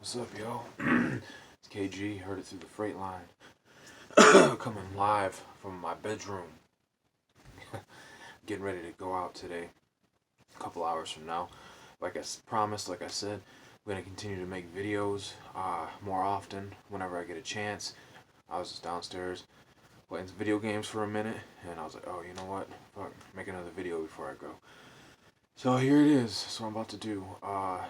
What's up, yo? It's KG, heard it through the freight line. Coming live from my bedroom. Getting ready to go out today, a couple hours from now. Like I promised, like I said, I'm going to continue to make videos more often whenever I get a chance. I was just downstairs playing some video games for a minute, and I was like, oh, you know what? Fuck, make another video before I go. So here it is. That's what I'm about to do. A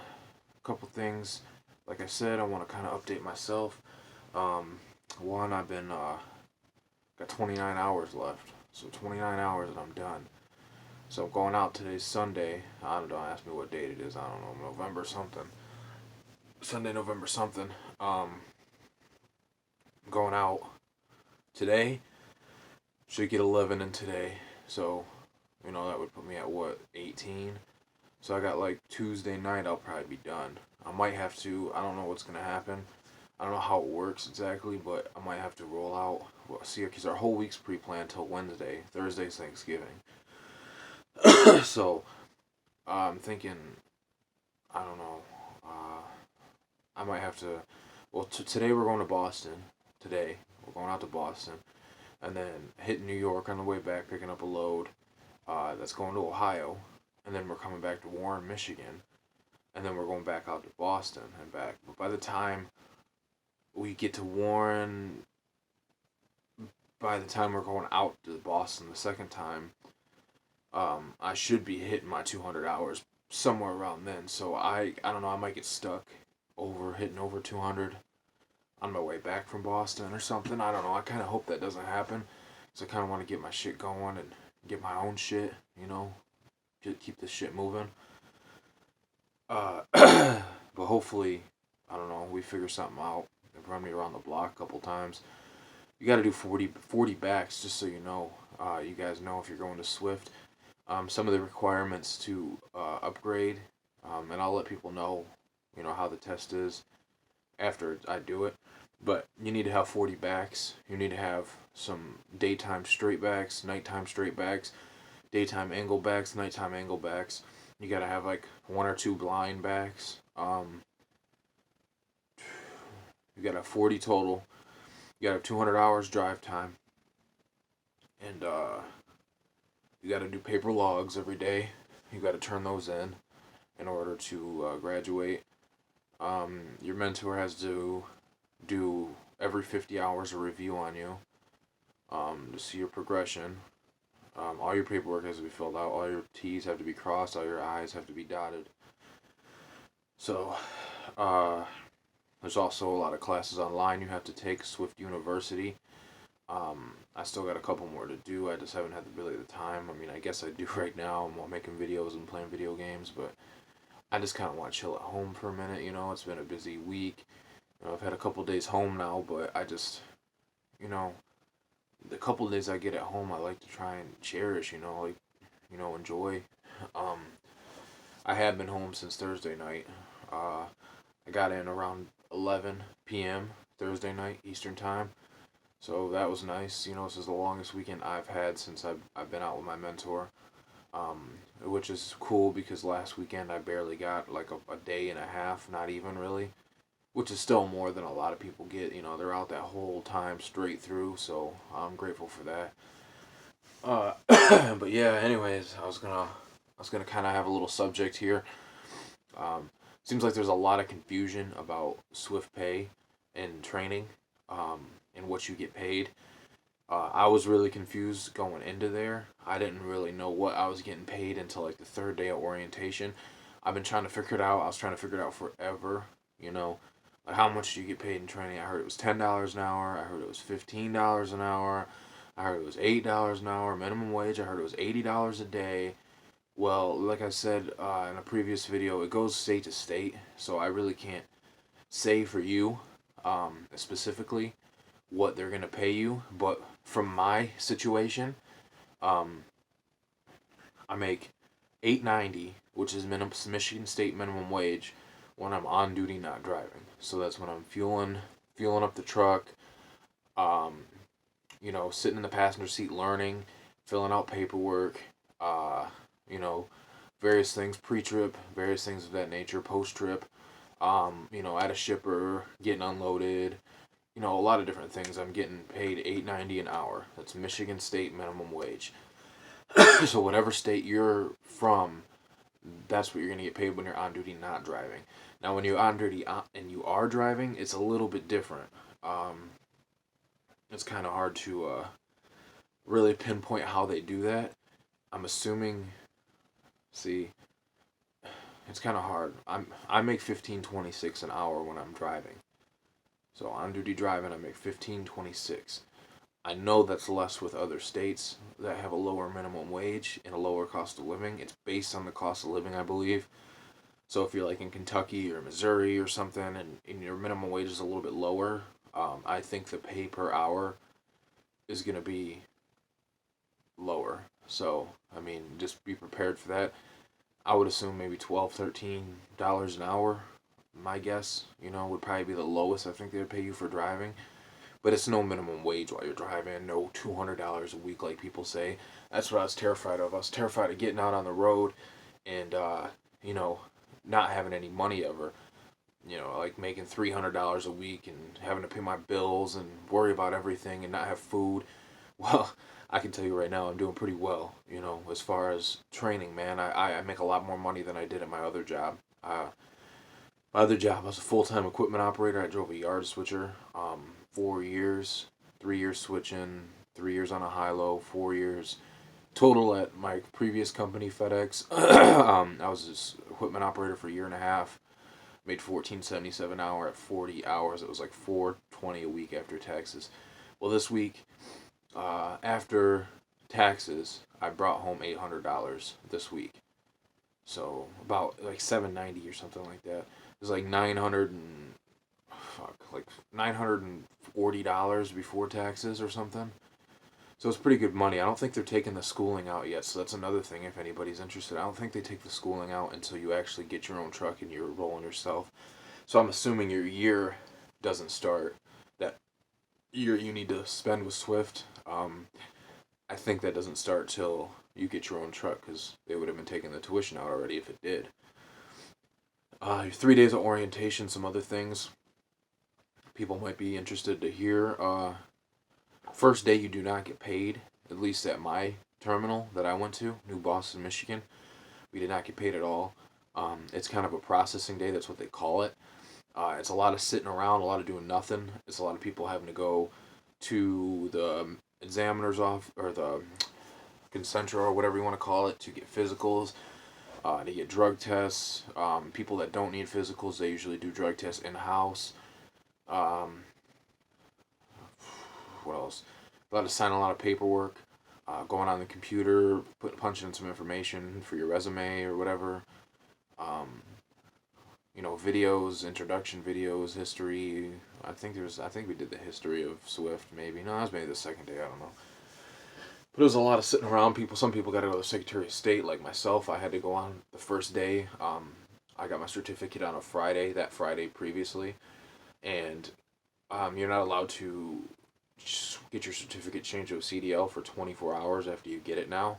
couple things. Like I said, I want to kind of update myself. Um, One, I've been got 29 hours left, so 29 hours and I'm done. So I'm going out today's Sunday. I don't ask me what date it is. I don't know, November something. Sunday, November something. Going out today. Should get 11 in today. So, that would put me at what, 18? So I got like Tuesday night. I'll probably be done. I might have to. I don't know what's gonna happen. I don't know how it works exactly, but I might have to roll out. Well, see, because our whole week's pre-planned till Wednesday. Thursday's Thanksgiving. So I'm thinking, I don't know. I might have to. Well, today we're going to Boston. Today we're going out to Boston, and then hit New York on the way back, picking up a load. That's going to Ohio, and then we're coming back to Warren, Michigan, and then we're going back out to Boston and back. But by the time we get to Warren, by the time we're going out to Boston the second time, I should be hitting my 200 hours somewhere around then. So I don't know. I might get stuck hitting over 200 on my way back from Boston or something. I don't know. I kind of hope that doesn't happen, because I kind of want to get my shit going and get my own shit. Keep this shit moving. But hopefully, I don't know. We figure something out. They've run me around the block a couple times. You got to do 40 backs, just so you know. You guys know if you're going to Swift. Some of the requirements to upgrade, and I'll let people know, how the test is after I do it. But you need to have 40 backs. You need to have some daytime straight backs, nighttime straight backs, daytime angle backs, nighttime angle backs. You got to have like one or two blind backs. You got to have 40 total. You got to have 200 hours drive time. And you got to do paper logs every day. You got to turn those in order to graduate. Your mentor has to do every 50 hours a review on you to see your progression. All your paperwork has to be filled out. All your T's have to be crossed. All your I's have to be dotted. So, there's also a lot of classes online you have to take. Swift University. I still got a couple more to do. I just haven't had really the time. I mean, I guess I do right now. I'm making videos and playing video games, but I just kind of want to chill at home for a minute. It's been a busy week. I've had a couple days home now, but I just, the couple days I get at home, I like to try and cherish. Enjoy. Um, I have been home since Thursday night. I got in around 11 p.m. Thursday night Eastern time. So that was nice. This is the longest weekend I've had since I've been out with my mentor, which is cool because last weekend I barely got like a day and a half, not even really, which is still more than a lot of people get. They're out that whole time straight through, so I'm grateful for that. But yeah, anyways, I was gonna kind of have a little subject here. Seems like there's a lot of confusion about Swift Pay and training. And what you get paid. I was really confused going into there. I didn't really know what I was getting paid until like the third day of orientation. I've been trying to figure it out. I was trying to figure it out forever. Like how much do you get paid in training? I heard it was $10 an hour. I heard it was $15 an hour. I heard it was $8 an hour minimum wage. I heard it was $80 a day. Well, like I said in a previous video, it goes state to state, so I really can't say for you specifically what they're gonna pay you. But from my situation, I make $8.90, which is Michigan State minimum wage, when I'm on duty not driving. So that's when I'm fueling up the truck, sitting in the passenger seat learning, filling out paperwork, various things pre-trip, various things of that nature, post-trip. At a shipper, getting unloaded, a lot of different things. I'm getting paid $8.90 an hour. That's Michigan State minimum wage. So whatever state you're from, that's what you're gonna get paid when you're on duty, not driving. Now, when you're on duty and you are driving, it's a little bit different. Um, it's kind of hard to really pinpoint how they do that. I'm assuming. See, it's kind of hard. I make 15.26 an hour when I'm driving. So on duty driving, I make 15.26. I know that's less with other states that have a lower minimum wage and a lower cost of living. It's based on the cost of living, I believe. So if you're like in Kentucky or Missouri or something, and your minimum wage is a little bit lower, I think the pay per hour is going to be lower. So, I mean, just be prepared for that. I would assume maybe $12, $13 an hour. My guess, would probably be the lowest I think they would pay you for driving. But it's no minimum wage while you're driving, no $200 a week like people say. That's what I was terrified of. I was terrified of getting out on the road and, not having any money ever. Like making $300 a week and having to pay my bills and worry about everything and not have food. Well, I can tell you right now, I'm doing pretty well, as far as training, man. I make a lot more money than I did at my other job. My other job, I was a full-time equipment operator. I drove a yard switcher, 4 years, 3 years switching, 3 years on a high-low, 4 years total at my previous company, FedEx. I was this equipment operator for a year and a half. Made $14.77 an hour at 40 hours. It was like $4.20 a week after taxes. Well, this week, after taxes, I brought home $800 this week. So about like $790 or something like that. It was like $940 before taxes or something. So it's pretty good money. I don't think they're taking the schooling out yet, so that's another thing if anybody's interested. I don't think they take the schooling out until you actually get your own truck and you're rolling yourself. So I'm assuming your year doesn't start. That year you need to spend with Swift, I think that doesn't start till you get your own truck because they would have been taking the tuition out already if it did. Your 3 days of orientation, some other things people might be interested to hear. First day you do not get paid, at least at my terminal that I went to, New Boston, Michigan. We did not get paid at all. It's kind of a processing day, that's what they call it. It's a lot of sitting around, a lot of doing nothing. It's a lot of people having to go to the examiner's office, or the concentra, or whatever you want to call it, to get physicals, to get drug tests. People that don't need physicals, they usually do drug tests in-house. What else? A lot of signing a lot of paperwork, going on the computer, punching in some information for your resume or whatever. Videos, introduction videos, history. I think we did the history of Swift. Maybe no, that was maybe the second day. I don't know. But it was a lot of sitting around. Some people got to go to the Secretary of State. Like myself, I had to go on the first day. I got my certificate on a Friday. That Friday previously, and you're not allowed to get your certificate changed to a CDL for 24 hours after you get it now.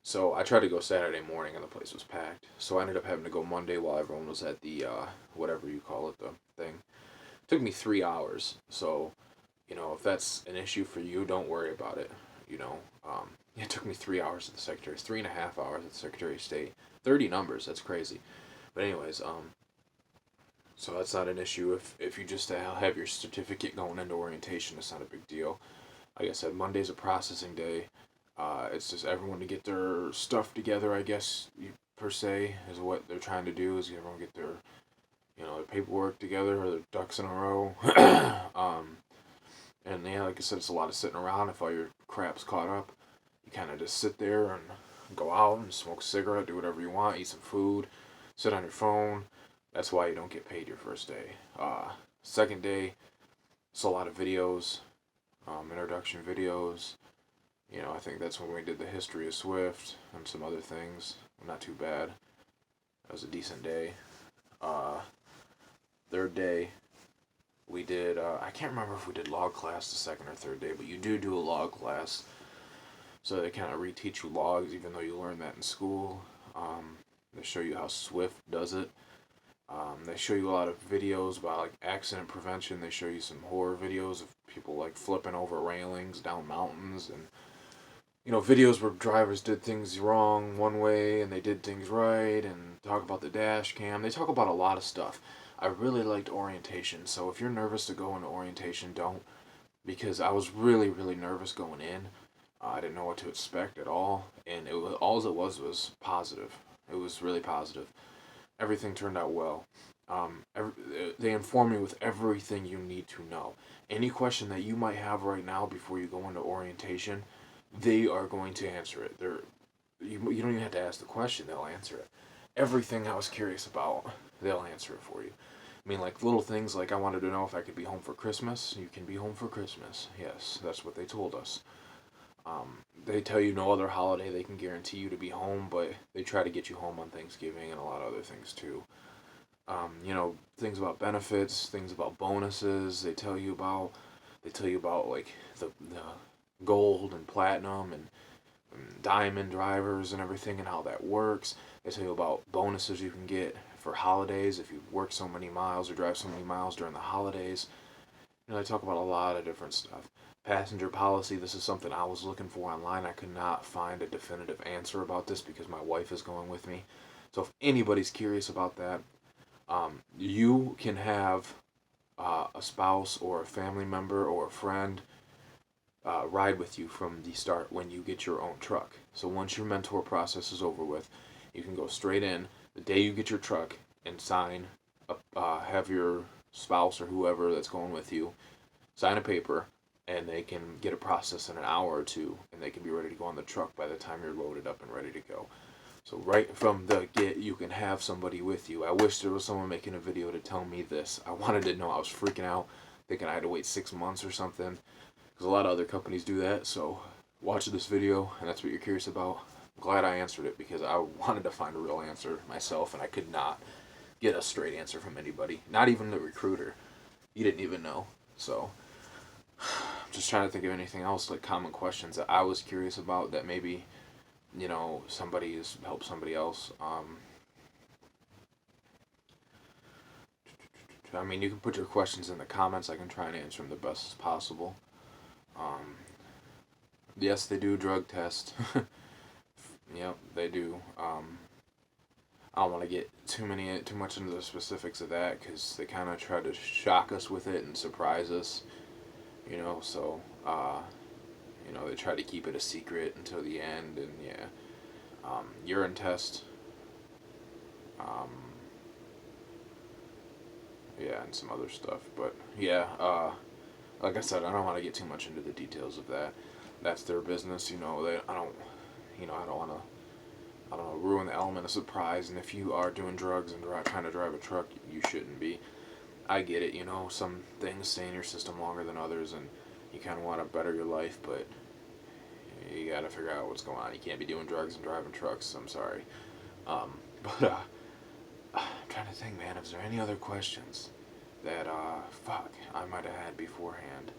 So I tried to go Saturday morning and the place was packed. So I ended up having to go Monday while everyone was at the, whatever you call it, the thing. It took me 3 hours. So, if that's an issue for you, don't worry about it. It took me 3 hours at the Secretary, 3.5 hours at the Secretary of State. 30 numbers, that's crazy. But anyways, so that's not an issue. If you just have your certificate going into orientation, it's not a big deal. Like I said, Monday's a processing day. It's just everyone to get their stuff together, I guess, per se, is what they're trying to do, is everyone get their, their paperwork together, or their ducks in a row. And yeah, like I said, it's a lot of sitting around. If all your crap's caught up, you kind of just sit there and go out and smoke a cigarette, do whatever you want, eat some food, sit on your phone. That's why you don't get paid your first day. Second day, it's a lot of videos, introduction videos. I think that's when we did the history of Swift and some other things. Not too bad. That was a decent day. Third day, we did, I can't remember if we did log class the second or third day, but you do a log class. So they kind of reteach you logs, even though you learn that in school. They show you how Swift does it. They show you a lot of videos about like accident prevention. They show you some horror videos of people like flipping over railings down mountains, and videos where drivers did things wrong one way and they did things right, and talk about the dash cam. They talk about a lot of stuff. I really liked orientation, so if you're nervous to go into orientation, don't, because I was really, really nervous going in. I didn't know what to expect at all, and it was positive. It was really positive. Everything turned out well. They informed me with everything you need to know. Any question that you might have right now before you go into orientation, they are going to answer it. You don't even have to ask the question; they'll answer it. Everything I was curious about, they'll answer it for you. I mean, like little things like I wanted to know if I could be home for Christmas. You can be home for Christmas. Yes, that's what they told us. They tell you no other holiday they can guarantee you to be home, but they try to get you home on Thanksgiving and a lot of other things too. Things about benefits, things about bonuses. They tell you about like the gold and platinum and diamond drivers and everything and how that works. They tell you about bonuses you can get for holidays if you work so many miles or drive so many miles during the holidays. They talk about a lot of different stuff. Passenger policy, this is something I was looking for online. I could not find a definitive answer about this because my wife is going with me. So if anybody's curious about that, you can have a spouse or a family member or a friend ride with you from the start when you get your own truck. So once your mentor process is over with, you can go straight in the day you get your truck and have your spouse or whoever that's going with you sign a paper, and they can get a process in an hour or two, and they can be ready to go on the truck by the time you're loaded up and ready to go. So right from the get, you can have somebody with you. I wish there was someone making a video to tell me this. I wanted to know. I was freaking out, thinking I had to wait 6 months or something, because a lot of other companies do that. So watch this video, and that's what you're curious about. I'm glad I answered it because I wanted to find a real answer myself, and I could not get a straight answer from anybody. Not even the recruiter. He didn't even know. So I'm just trying to think of anything else, like common questions that I was curious about that maybe, somebody has helped somebody else. I mean, you can put your questions in the comments. I can try and answer them the best as possible. Yes, they do drug test. Yep, they do. I don't want to get too much into the specifics of that because they kind of try to shock us with it and surprise us. So they try to keep it a secret until the end, and yeah, urine test, um, yeah, and some other stuff. But yeah, like I said, I don't want to get too much into the details of that. That's their business. I don't want to. I don't know, ruin the element of surprise. And if you are doing drugs and trying to drive a truck, you shouldn't be. I get it. Some things stay in your system longer than others, and you kind of want to better your life, but you got to figure out what's going on. You can't be doing drugs and driving trucks. I'm sorry. Um, but I'm trying to think, man, is there any other questions that, I might have had beforehand?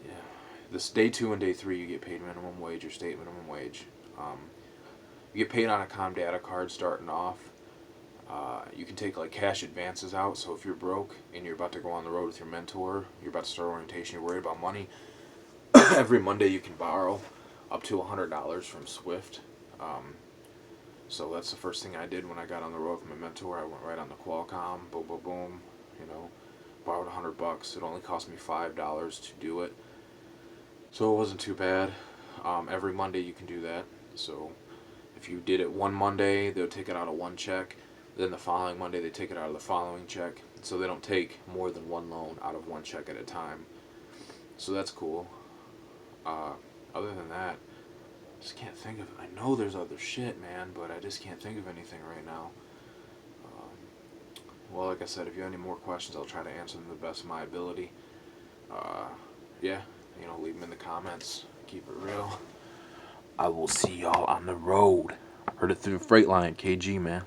Yeah. This day 2 and day 3, you get paid minimum wage or state minimum wage. You get paid on a Com Data card starting off. You can take like cash advances out. So if you're broke and you're about to go on the road with your mentor, you're about to start orientation, you're worried about money, every Monday you can borrow up to $100 from Swift. So that's the first thing I did when I got on the road with my mentor. I went right on the Qualcomm, boom, boom, boom, borrowed $100. It only cost me $5 to do it. So it wasn't too bad. Every Monday you can do that. So if you did it one Monday, they'll take it out of one check. Then the following Monday, they take it out of the following check. So they don't take more than one loan out of one check at a time. So that's cool. Other than that, I just can't think of. I know there's other shit, man, but I just can't think of anything right now. Well, like I said, if you have any more questions, I'll try to answer them the best of my ability. Yeah, leave them in the comments. Keep it real. I will see y'all on the road. Heard it through Freight Line, KG, man.